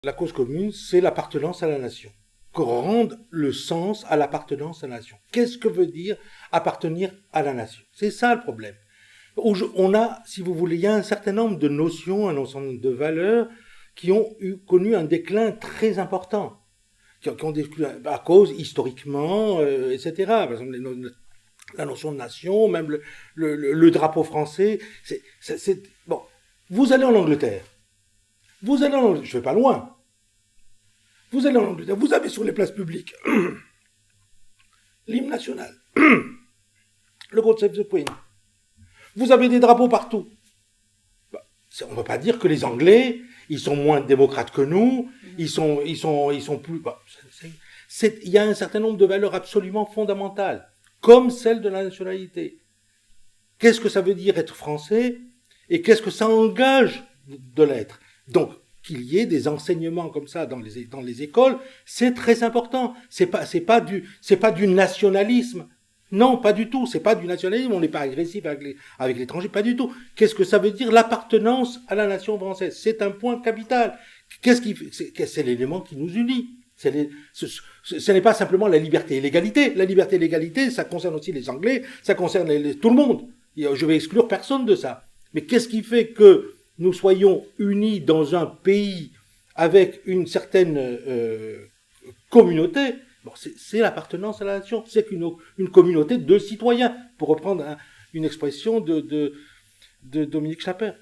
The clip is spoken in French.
La cause commune, c'est l'appartenance à la nation. Que rende le sens à l'appartenance à la nation. Qu'est-ce que veut dire appartenir à la nation? C'est ça le problème. On a, si vous voulez, il y a un certain nombre de notions, un ensemble de valeurs qui ont connu un déclin très important, qui ont décliné à cause, historiquement, etc. Par exemple, la notion de nation, même le drapeau français. Bon, vous allez en Angleterre. Je ne vais pas loin. Vous allez en Angleterre, vous avez sur les places publiques l'hymne national, le God Save the Queen. Vous avez des drapeaux partout. On ne peut pas dire que les Anglais, ils sont moins démocrates que nous, ils sont plus... Il y a un certain nombre de valeurs absolument fondamentales, comme celle de la nationalité. Qu'est-ce que ça veut dire être français et qu'est-ce que ça engage de l'être? Donc, qu'il y ait des enseignements comme ça dans les écoles, c'est très important. C'est pas du nationalisme. Non, pas du tout. C'est pas du nationalisme. On n'est pas agressif avec l'étranger, pas du tout. Qu'est-ce que ça veut dire l'appartenance à la nation française? C'est un point capital. C'est l'élément qui nous unit. Ce n'est pas simplement la liberté et l'égalité. La liberté et l'égalité, ça concerne aussi les Anglais, ça concerne tout le monde. Je vais exclure personne de ça. Mais qu'est-ce qui fait que nous soyons unis dans un pays avec une certaine communauté? Bon, c'est l'appartenance à la nation. C'est une communauté de citoyens, pour reprendre une expression de Dominique Schnapper.